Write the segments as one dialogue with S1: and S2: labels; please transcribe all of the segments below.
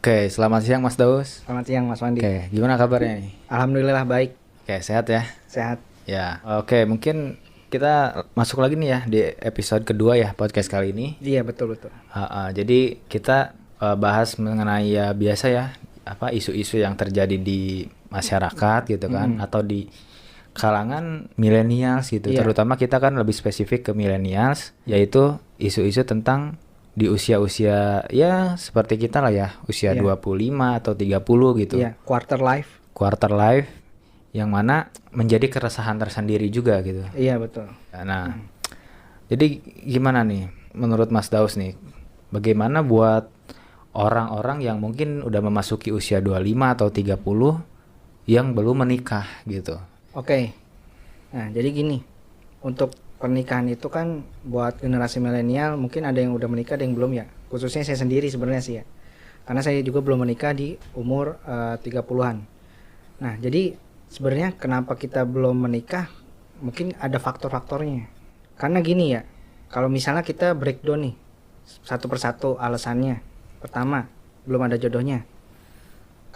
S1: Oke, selamat siang Mas Daus.
S2: Selamat siang Mas Wandi.
S1: Oke, gimana kabarnya nih?
S2: Alhamdulillah baik,
S1: Oke, sehat ya?
S2: sehat.
S1: Ya, oke, mungkin kita masuk lagi nih ya di episode kedua ya podcast kali ini.
S2: Iya betul.
S1: Jadi kita bahas mengenai ya biasa ya, apa isu-isu yang terjadi di masyarakat gitu kan, atau di kalangan millennials gitu.
S2: Iya.
S1: Terutama kita kan lebih spesifik ke millennials, yaitu isu-isu tentang di usia-usia ya seperti kita lah ya, usia
S2: Iya.
S1: 25 atau 30 gitu.
S2: Iya, quarter life.
S1: Quarter life yang mana menjadi keresahan tersendiri juga gitu.
S2: Iya betul.
S1: Nah, jadi gimana nih menurut Mas Daus nih? Bagaimana buat orang-orang yang mungkin udah memasuki usia 25 atau 30 yang belum menikah gitu?
S2: Oke. Nah jadi gini, untuk pernikahan itu kan buat generasi milenial mungkin ada yang udah menikah, ada yang belum ya. Khususnya saya sendiri sebenarnya sih ya. Karena saya juga belum menikah di umur 30-an. Nah jadi sebenarnya kenapa kita belum menikah, mungkin ada faktor-faktornya. Karena gini ya, kalau misalnya kita breakdown nih satu persatu alasannya. Pertama, belum ada jodohnya.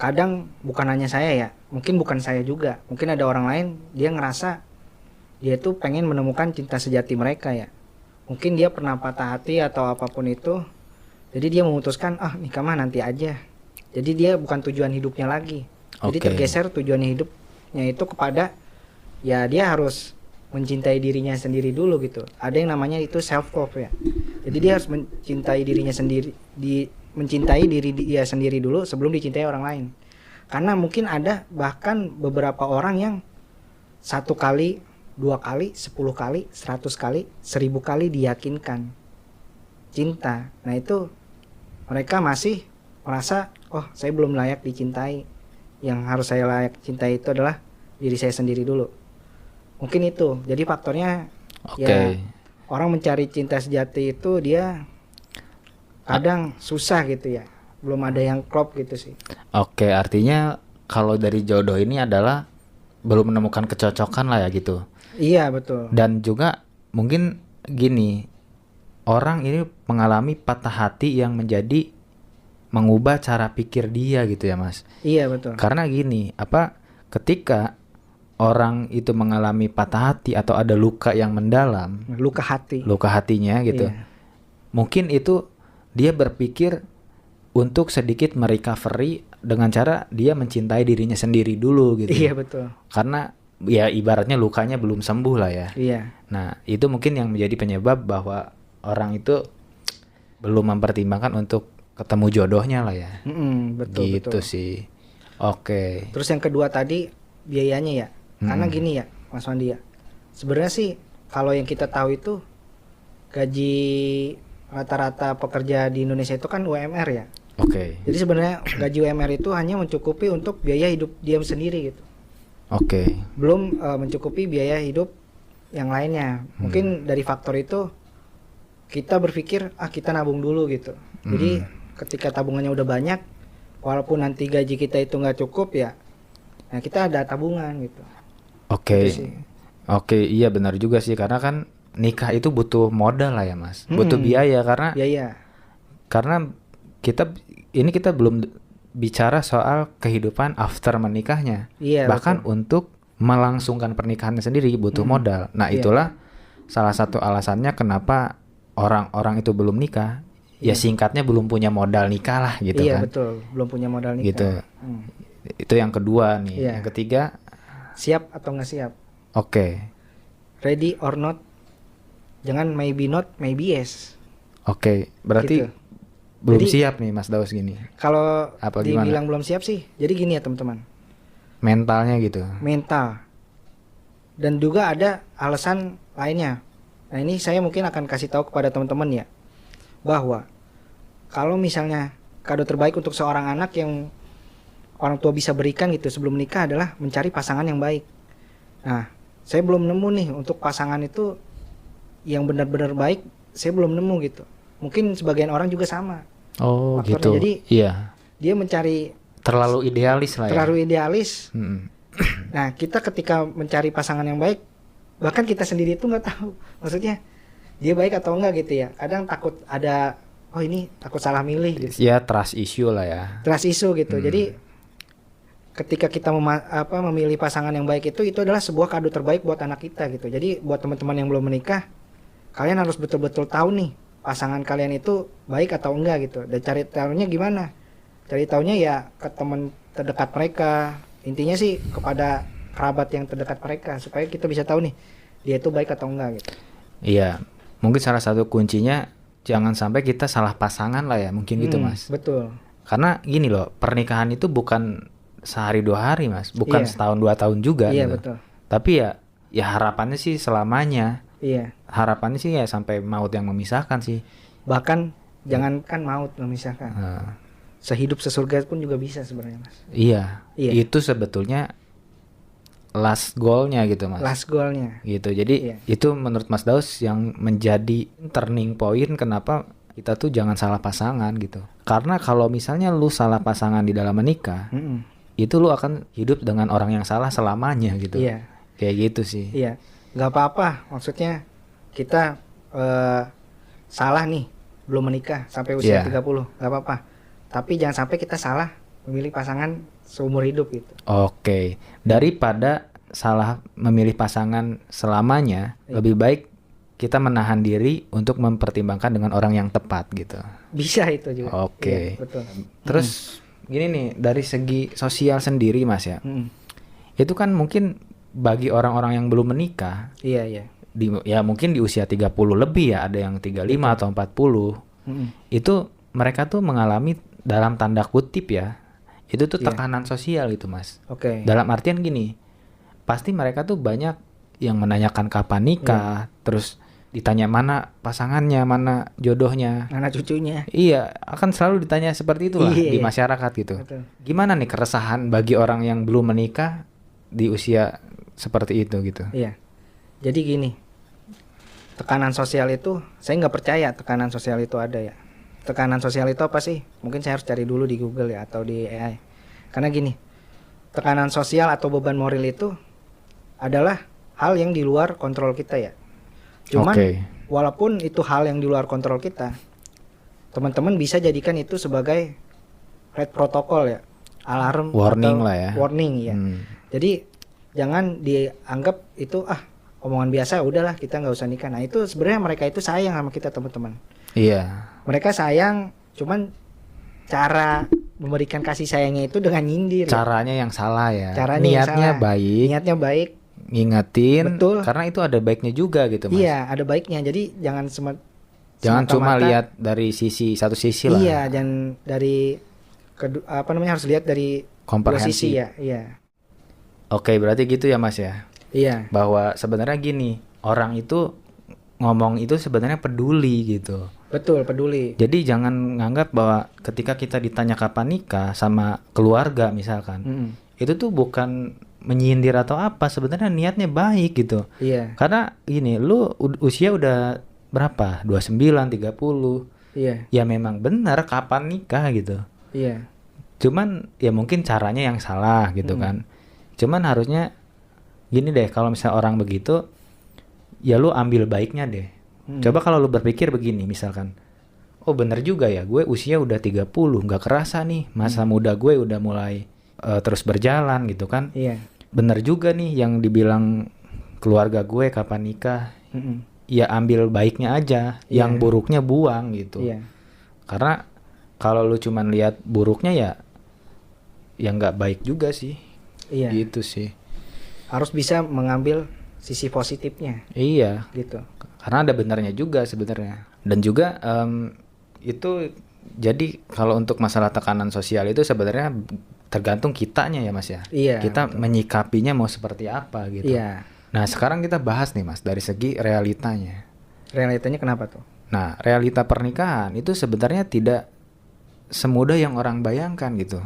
S2: Kadang bukan hanya saya ya, mungkin bukan saya juga, mungkin ada orang lain dia ngerasa dia tuh pengen menemukan cinta sejati mereka ya. Mungkin dia pernah patah hati atau apapun itu, jadi dia memutuskan nikah mah nanti aja. Jadi dia bukan tujuan hidupnya lagi. Jadi
S1: Oke.
S2: tergeser tujuan hidupnya itu kepada ya dia harus mencintai dirinya sendiri dulu gitu. Ada yang namanya itu self love ya. Jadi dia harus mencintai dirinya sendiri, mencintai diri dia sendiri dulu sebelum dicintai orang lain. Karena mungkin ada bahkan beberapa orang yang 1 kali, 2 kali, 10 kali, 100 kali, 1000 kali diyakinkan cinta. Nah itu mereka masih merasa saya belum layak dicintai. Yang harus saya layak cintai itu adalah diri saya sendiri dulu. Mungkin itu. Jadi faktornya
S1: Oke.
S2: ya orang mencari cinta sejati itu dia kadang susah gitu ya. Belum ada yang klop gitu sih.
S1: Oke, artinya kalau dari jodoh ini adalah belum menemukan kecocokan lah ya gitu.
S2: Iya betul.
S1: Dan juga mungkin gini, orang ini mengalami patah hati yang menjadi mengubah cara pikir dia gitu ya Mas.
S2: Iya betul.
S1: Karena gini, ketika orang itu mengalami patah hati atau ada luka yang mendalam,
S2: Luka hati.
S1: luka hatinya gitu,
S2: Iya.
S1: mungkin itu dia berpikir untuk sedikit merecovery dengan cara dia mencintai dirinya sendiri dulu gitu.
S2: Iya betul.
S1: Karena ya ibaratnya lukanya belum sembuh lah ya.
S2: Iya.
S1: Nah, itu mungkin yang menjadi penyebab bahwa orang itu belum mempertimbangkan untuk ketemu jodohnya lah ya.
S2: Betul
S1: Gitu
S2: betul.
S1: sih. Oke.
S2: Terus yang kedua tadi biayanya ya. Karena gini ya Mas Wandi ya. Sebenarnya sih kalau yang kita tahu itu gaji rata-rata pekerja di Indonesia itu kan UMR ya.
S1: Oke.
S2: Jadi sebenarnya gaji UMR itu hanya mencukupi untuk biaya hidup dia sendiri gitu.
S1: Oke.
S2: Belum mencukupi biaya hidup yang lainnya. Mungkin dari faktor itu kita berpikir kita nabung dulu gitu. Jadi ketika tabungannya udah banyak, walaupun nanti gaji kita itu nggak cukup ya, nah kita ada tabungan gitu.
S1: Oke.
S2: Gitu sih.
S1: Oke, iya benar juga sih karena kan nikah itu butuh modal lah ya, Mas. Butuh biaya
S2: Biaya.
S1: karena kita belum bicara soal kehidupan after menikahnya.
S2: Iya.
S1: Bahkan
S2: Betul.
S1: untuk melangsungkan pernikahannya sendiri butuh modal. Nah,
S2: Iya.
S1: itulah salah satu alasannya kenapa orang-orang itu belum nikah. Ya singkatnya belum punya modal nikah lah gitu
S2: Iya
S1: kan.
S2: betul. Belum punya modal nikah.
S1: Gitu. Itu yang kedua nih.
S2: Iya.
S1: Yang ketiga,
S2: Siap atau nggak siap?
S1: oke.
S2: Ready or not? Jangan maybe not, maybe yes.
S1: Oke, berarti
S2: Gitu.
S1: belum
S2: Jadi-
S1: siap nih Mas Daus gini.
S2: Kalau
S1: Apa gimana?
S2: dibilang belum siap sih, jadi gini ya teman-teman.
S1: Mentalnya gitu.
S2: Mental. Dan juga ada alasan lainnya. Nah ini saya mungkin akan kasih tahu kepada teman-teman ya, bahwa kalau misalnya kado terbaik untuk seorang anak yang orang tua bisa berikan gitu sebelum menikah adalah mencari pasangan yang baik. Nah, saya belum nemu nih untuk pasangan itu yang benar-benar baik, saya belum nemu gitu. Mungkin sebagian orang juga sama.
S1: Oh,
S2: Faktornya.
S1: gitu.
S2: Jadi,
S1: iya.
S2: Dia mencari
S1: Terlalu idealis lah ya.
S2: terlalu idealis.
S1: Mm-mm.
S2: Nah, kita ketika mencari pasangan yang baik, bahkan kita sendiri itu nggak tahu. Maksudnya dia baik atau enggak gitu ya. Kadang takut ada oh ini takut salah milih gitu.
S1: Ya trust issue lah ya.
S2: Trust issue gitu. Jadi ketika kita memilih pasangan yang baik itu adalah sebuah kado terbaik buat anak kita gitu. Jadi buat teman-teman yang belum menikah, kalian harus betul-betul tahu nih pasangan kalian itu baik atau enggak gitu. Dan cari tahunya gimana? Cari tahunya ya ke teman terdekat mereka. Intinya sih kepada kerabat yang terdekat mereka supaya kita bisa tahu nih dia itu baik atau enggak gitu.
S1: Iya, mungkin salah satu kuncinya jangan sampai kita salah pasangan lah ya, mungkin gitu Mas.
S2: Betul.
S1: Karena gini loh, pernikahan itu bukan sehari 2 hari Mas, bukan setahun 2 tahun juga.
S2: Iya
S1: gitu.
S2: betul.
S1: Tapi ya harapannya sih selamanya.
S2: Iya.
S1: Harapannya sih ya sampai maut yang memisahkan sih.
S2: Bahkan jangankan maut memisahkan. Sehidup sesurga pun juga bisa sebenarnya Mas.
S1: Iya. Itu sebetulnya last goalnya gitu Mas.
S2: Last goalnya.
S1: Gitu. Jadi itu menurut Mas Daus yang menjadi turning point kenapa kita tuh jangan salah pasangan gitu. Karena kalau misalnya lu salah pasangan di dalam menikah, itu lu akan hidup dengan orang yang salah selamanya gitu.
S2: Iya.
S1: Kayak gitu sih.
S2: Iya. Gak apa-apa. Maksudnya kita salah nih belum menikah sampai usia 30. Gak apa-apa. Tapi jangan sampai kita salah memilih pasangan seumur hidup gitu.
S1: Oke. Daripada salah memilih pasangan selamanya, lebih baik kita menahan diri untuk mempertimbangkan dengan orang yang tepat gitu.
S2: Bisa itu juga.
S1: Oke.
S2: Iya, betul.
S1: Terus gini nih, dari segi sosial sendiri Mas ya. Itu kan mungkin bagi orang-orang yang belum menikah.
S2: Iya.
S1: Ya mungkin di usia 30 lebih ya, ada yang 35 atau 40. Itu mereka tuh mengalami dalam tanda kutip ya. Itu tuh tekanan sosial gitu Mas.
S2: Oke.
S1: Dalam artian gini, pasti mereka tuh banyak yang menanyakan kapan nikah, terus ditanya mana pasangannya, mana jodohnya,
S2: mana cucunya.
S1: Iya, akan selalu ditanya seperti itulah di masyarakat gitu.
S2: Betul.
S1: Gimana nih keresahan bagi orang yang belum menikah di usia seperti itu gitu?
S2: Iya. Jadi gini, tekanan sosial itu, saya nggak percaya tekanan sosial itu ada ya. Tekanan sosial itu apa sih? Mungkin saya harus cari dulu di Google ya atau di AI. Karena gini, tekanan sosial atau beban moral itu adalah hal yang di luar kontrol kita ya. Cuman walaupun itu hal yang di luar kontrol kita, teman-teman bisa jadikan itu sebagai red protokol ya, alarm,
S1: warning lah ya.
S2: Warning ya. Jadi jangan dianggap itu omongan biasa, udahlah kita nggak usah nikah. Nah itu sebenarnya mereka itu sayang sama kita teman-teman. Iya. Mereka sayang, cuman cara memberikan kasih sayangnya itu dengan nyindir.
S1: Caranya yang salah ya.
S2: Caranya
S1: niatnya
S2: yang salah.
S1: baik.
S2: Niatnya baik.
S1: Ngingetin.
S2: Betul.
S1: Karena itu ada baiknya juga gitu Mas.
S2: Iya, ada baiknya. Jadi jangan
S1: cuma lihat dari satu sisi lah.
S2: Iya, dan dari harus lihat dari dua sisi ya. Iya.
S1: Oke, berarti gitu ya Mas ya.
S2: Iya.
S1: Bahwa sebenarnya gini, orang itu ngomong itu sebenarnya peduli gitu.
S2: Betul, peduli.
S1: Jadi jangan nganggap bahwa ketika kita ditanya kapan nikah sama keluarga misalkan, itu tuh bukan menyindir atau apa, sebenarnya niatnya baik gitu.
S2: Iya.
S1: Karena gini, lu usia udah berapa? 29, 30.
S2: Iya.
S1: Ya memang benar kapan nikah gitu.
S2: Iya.
S1: Cuman ya mungkin caranya yang salah gitu kan. Cuman harusnya gini deh, kalau misalnya orang begitu, ya lu ambil baiknya deh. Coba kalau lu berpikir begini misalkan, oh bener juga ya, gue usia udah 30, gak kerasa nih masa muda gue udah mulai terus berjalan gitu kan.
S2: Iya.
S1: Bener juga nih yang dibilang keluarga gue kapan nikah. Ya ambil baiknya aja, yang buruknya buang gitu.
S2: Iya.
S1: Karena kalau lu cuman lihat buruknya ya nggak baik juga sih.
S2: Iya.
S1: Gitu sih.
S2: Harus bisa mengambil sisi positifnya.
S1: Iya.
S2: Gitu.
S1: Karena ada benarnya juga sebenarnya. Dan juga itu jadi kalau untuk masalah tekanan sosial itu sebenarnya tergantung kitanya ya Mas ya.
S2: Iya.
S1: Kita menyikapinya mau seperti apa gitu.
S2: Iya.
S1: Nah sekarang kita bahas nih Mas dari segi realitanya.
S2: Realitanya kenapa tuh?
S1: Nah realita pernikahan itu sebenarnya tidak semudah yang orang bayangkan gitu.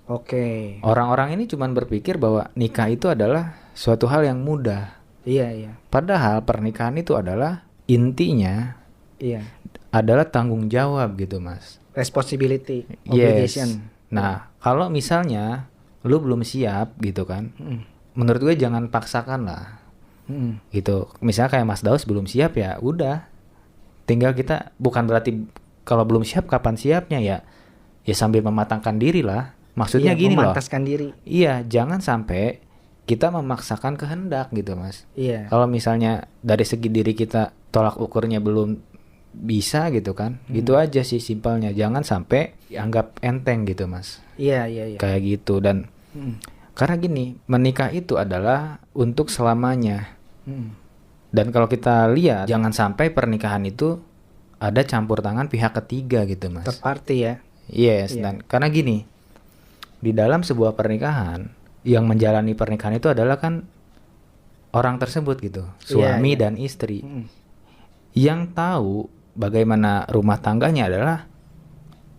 S2: Oke.
S1: Orang-orang ini cuma berpikir bahwa nikah itu adalah suatu hal yang mudah.
S2: Iya.
S1: Padahal pernikahan itu adalah intinya adalah tanggung jawab gitu Mas.
S2: Responsibility, obligation.
S1: Yes. Nah kalau misalnya lu belum siap gitu kan, menurut gue jangan paksakan lah. Gitu. Misalnya kayak Mas Daus belum siap ya udah. Tinggal kita bukan berarti kalau belum siap kapan siapnya ya? Ya sambil mematangkan diri lah. Maksudnya
S2: Iya,
S1: gini loh.
S2: memantaskan diri.
S1: Iya, jangan sampai kita memaksakan kehendak gitu, Mas.
S2: Iya.
S1: Kalau misalnya dari segi diri kita tolak ukurnya belum bisa gitu kan. Gitu aja sih simpelnya. Jangan sampai dianggap enteng gitu, Mas.
S2: Iya, iya.
S1: Kayak gitu. Dan
S2: Mm.
S1: karena gini, menikah itu adalah untuk selamanya.
S2: Mm.
S1: Dan kalau kita lihat, jangan sampai pernikahan itu ada campur tangan pihak ketiga gitu, Mas.
S2: Third party ya.
S1: Yes,
S2: Iya.
S1: dan karena gini, di dalam sebuah pernikahan, yang menjalani pernikahan itu adalah kan orang tersebut gitu, suami
S2: iya.
S1: dan istri.
S2: Mm.
S1: Yang tahu bagaimana rumah tangganya adalah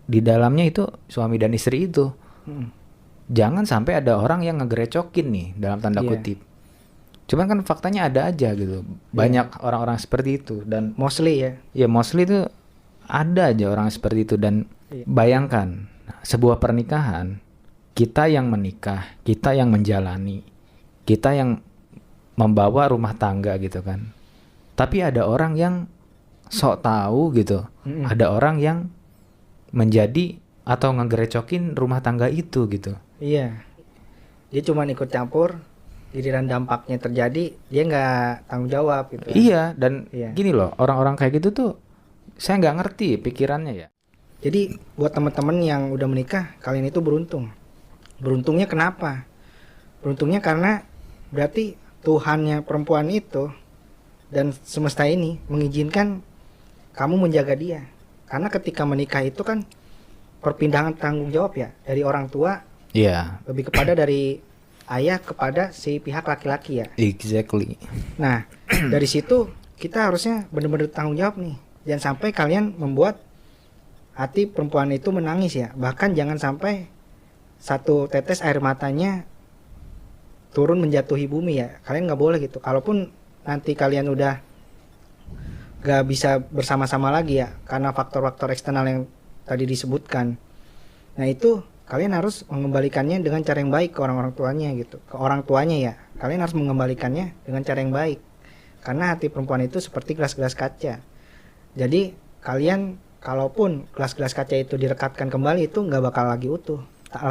S1: di dalamnya itu suami dan istri itu.
S2: Mm.
S1: Jangan sampai ada orang yang ngegerecokin nih dalam tanda
S2: Iya.
S1: kutip. Cuman kan faktanya ada aja gitu. Banyak orang-orang seperti itu dan
S2: Mostly ya.
S1: ya mostly itu ada aja orang seperti itu. Dan
S2: Iya.
S1: bayangkan sebuah pernikahan, kita yang menikah, kita yang menjalani, kita yang membawa rumah tangga gitu kan. Tapi ada orang yang sok tahu gitu.
S2: Mm-mm.
S1: Ada orang yang menjadi atau ngegerecokin rumah tangga itu gitu.
S2: Iya. Dia cuma ikut campur, giliran dampaknya terjadi, dia nggak tanggung jawab gitu.
S1: Iya, dan
S2: Iya.
S1: gini loh, orang-orang kayak gitu tuh saya nggak ngerti pikirannya ya.
S2: Jadi buat teman-teman yang udah menikah, kalian itu beruntung. Beruntungnya kenapa? Beruntungnya karena berarti Tuhannya perempuan itu dan semesta ini mengizinkan kamu menjaga dia. Karena ketika menikah itu kan perpindahan tanggung jawab ya, dari orang tua
S1: Iya,
S2: lebih kepada dari ayah kepada si pihak laki-laki ya.
S1: exactly.
S2: Nah, dari situ kita harusnya benar-benar tanggung jawab nih. Jangan sampai kalian membuat hati perempuan itu menangis ya. Bahkan jangan sampai satu tetes air matanya turun menjatuhi bumi ya. Kalian nggak boleh gitu. Kalaupun nanti kalian udah gak bisa bersama-sama lagi ya, karena faktor-faktor eksternal yang tadi disebutkan. Nah itu kalian harus mengembalikannya dengan cara yang baik ke orang-orang tuanya gitu. Ke orang tuanya ya, kalian harus mengembalikannya dengan cara yang baik. Karena hati perempuan itu seperti gelas-gelas kaca. Jadi kalian kalaupun gelas-gelas kaca itu direkatkan kembali, itu nggak bakal lagi utuh, tak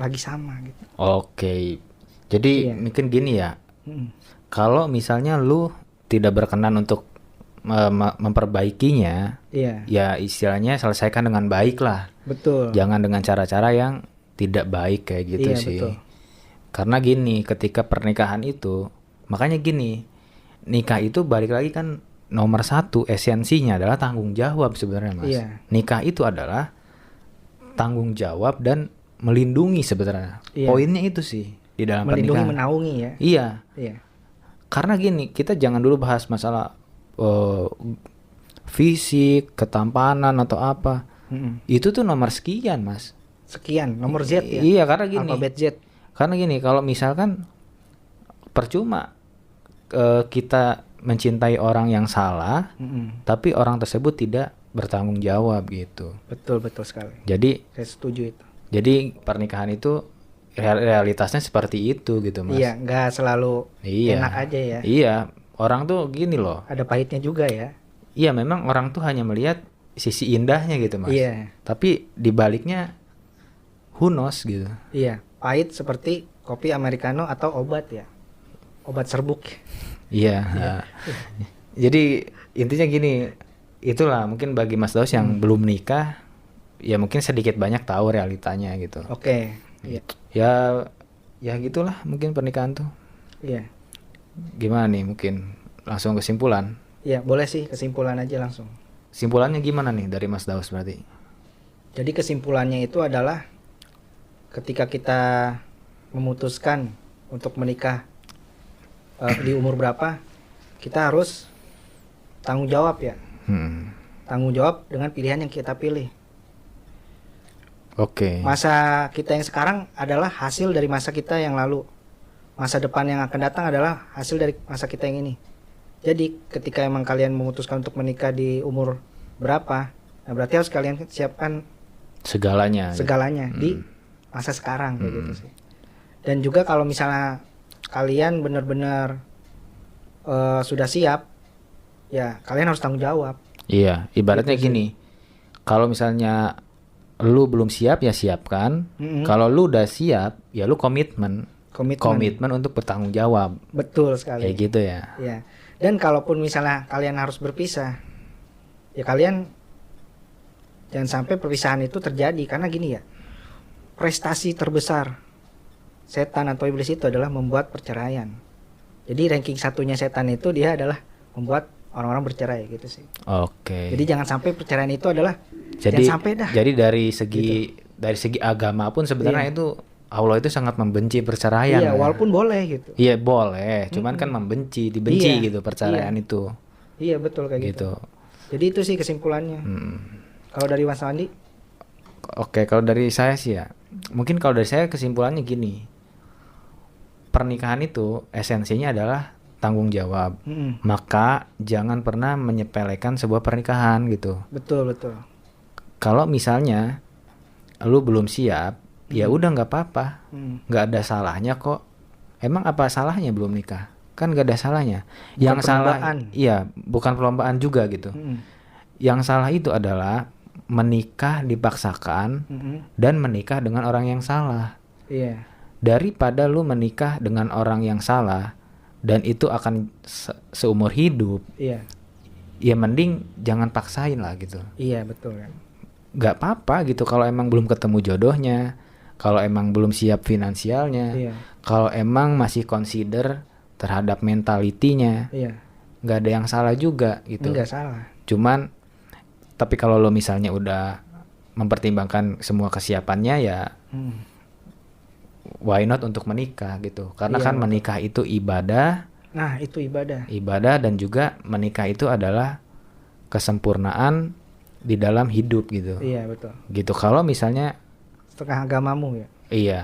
S2: lagi sama gitu.
S1: Oke. Jadi
S2: Iya.
S1: mungkin gini ya.
S2: Mm.
S1: Kalau misalnya lu tidak berkenan untuk memperbaikinya,
S2: Iya,
S1: ya istilahnya selesaikan dengan baik lah.
S2: betul.
S1: Jangan dengan cara-cara yang tidak baik kayak gitu
S2: Iya,
S1: sih.
S2: betul.
S1: Karena gini, ketika pernikahan itu, makanya gini, nikah itu balik lagi kan nomor satu esensinya adalah tanggung jawab sebenarnya, Mas.
S2: Iya.
S1: Nikah itu adalah tanggung jawab dan melindungi sebenarnya.
S2: Iya.
S1: Poinnya itu sih di dalam
S2: Melindungi,
S1: pernikahan.
S2: menaungi ya.
S1: Iya.
S2: Iya.
S1: Karena gini, kita jangan dulu bahas masalah fisik, ketampanan atau apa.
S2: Mm-mm.
S1: Itu tuh nomor sekian, Mas.
S2: Sekian, nomor Z ya.
S1: Iya, karena gini.
S2: Alfabet Z.
S1: Karena gini, kalau misalkan percuma kita mencintai orang yang salah,
S2: Mm-mm.
S1: tapi orang tersebut tidak bertanggung jawab gitu.
S2: Betul sekali.
S1: Jadi
S2: Saya setuju itu.
S1: pernikahan itu realitasnya seperti itu gitu, Mas.
S2: Iya, nggak selalu
S1: Iya.
S2: enak aja ya.
S1: Iya, orang tuh gini loh.
S2: Ada pahitnya juga ya.
S1: Iya, memang orang tuh hanya melihat sisi indahnya gitu, Mas.
S2: Iya.
S1: Tapi di baliknya who knows gitu.
S2: Iya, pahit seperti kopi americano atau obat ya. Obat serbuk.
S1: Iya. Jadi intinya gini, itulah mungkin bagi Mas Daus yang belum nikah, ya mungkin sedikit banyak tahu realitanya gitu.
S2: Oke. Iya.
S1: Ya gitulah mungkin pernikahan tuh.
S2: Iya.
S1: Gimana nih mungkin langsung kesimpulan.
S2: Iya, boleh sih kesimpulan aja langsung.
S1: Simpulannya gimana nih dari Mas Daus berarti?
S2: Jadi kesimpulannya itu adalah ketika kita memutuskan untuk menikah di umur berapa, kita harus tanggung jawab ya. Tanggung jawab dengan pilihan yang kita pilih.
S1: Oke.
S2: Masa kita yang sekarang adalah hasil dari masa kita yang lalu. Masa depan yang akan datang adalah hasil dari masa kita yang ini. Jadi ketika emang kalian memutuskan untuk menikah di umur berapa, nah berarti harus kalian siapkan
S1: Segalanya.
S2: di masa sekarang kayak gitu sih. Dan juga kalau misalnya kalian benar-benar sudah siap, ya kalian harus tanggung jawab.
S1: Iya, ibaratnya
S2: Gitu sih.
S1: gini. Kalau misalnya lu belum siap ya siapkan. Kalau lu udah siap ya lu komitmen untuk bertanggung jawab.
S2: Betul sekali.
S1: Kayak gitu ya.
S2: Ya. Dan kalaupun misalnya kalian harus berpisah, ya kalian jangan sampai perpisahan itu terjadi, karena gini ya, prestasi terbesar setan atau iblis itu adalah membuat perceraian. Jadi ranking satunya setan itu dia adalah membuat orang-orang bercerai gitu sih.
S1: Oke.
S2: Jadi jangan sampai perceraian itu adalah
S1: Jadi
S2: jangan sampai dah.
S1: Jadi dari segi agama pun sebenarnya itu Allah itu sangat membenci perceraian.
S2: Iya,
S1: ya.
S2: walaupun boleh gitu.
S1: Iya boleh, cuman kan dibenci
S2: Iya,
S1: gitu perceraian itu.
S2: Iya betul kayak gitu. Jadi itu sih kesimpulannya. Kalau dari Mas Andi?
S1: Oke, kalau dari saya sih ya, mungkin kalau dari saya kesimpulannya gini, pernikahan itu esensinya adalah tanggung jawab. Maka jangan pernah menyepelekan sebuah pernikahan gitu.
S2: Betul.
S1: Kalau misalnya lu belum siap, ya udah nggak apa-apa, nggak ada salahnya kok. Emang apa salahnya belum nikah? Kan nggak ada salahnya. Yang salah, iya, bukan perlombaan juga gitu. Yang salah itu adalah menikah dipaksakan dan menikah dengan orang yang salah.
S2: Iya.
S1: Daripada lu menikah dengan orang yang salah dan itu akan seumur hidup.
S2: Iya.
S1: Ya mending jangan paksain lah gitu.
S2: Iya betul kan.
S1: Gak apa-apa gitu kalau emang belum ketemu jodohnya, kalau emang belum siap finansialnya, kalau emang masih consider terhadap mentalitinya, gak ada yang salah juga gitu.
S2: Enggak salah.
S1: Cuman tapi kalau lo misalnya udah mempertimbangkan semua kesiapannya ya why not untuk menikah gitu, karena kan menikah itu ibadah.
S2: Nah itu ibadah
S1: dan juga menikah itu adalah kesempurnaan di dalam hidup gitu.
S2: Iya betul.
S1: Gitu. Kalau misalnya
S2: setengah agamamu ya.
S1: Iya.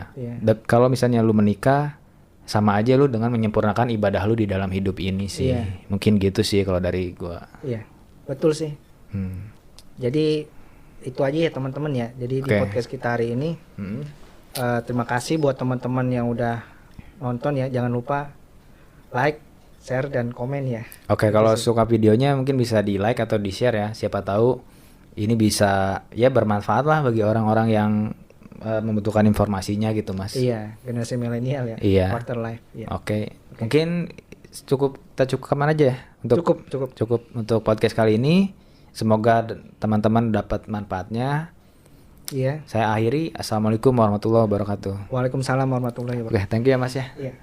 S1: Kalau misalnya lu menikah sama aja lu dengan menyempurnakan ibadah lu di dalam hidup ini sih. Mungkin gitu sih kalau dari gua.
S2: Iya betul sih. Jadi itu aja ya teman-teman ya. Jadi di podcast kita hari ini terima kasih buat teman-teman yang udah nonton ya. Jangan lupa like, share, dan komen ya.
S1: Oke, kalau suka videonya mungkin bisa di like atau di share ya. Siapa tahu ini bisa ya bermanfaat lah bagi orang-orang yang membutuhkan informasinya gitu Mas.
S2: Iya, generasi milenial ya.
S1: Iya.
S2: Quarter life. Iya.
S1: Oke. Mungkin kita cukupkan aja ya untuk cukup untuk podcast kali ini. Semoga teman-teman dapat manfaatnya.
S2: Iya.
S1: Saya akhiri. Assalamualaikum warahmatullahi wabarakatuh.
S2: Waalaikumsalam warahmatullahi wabarakatuh.
S1: Oke, thank you ya Mas ya.
S2: Iya.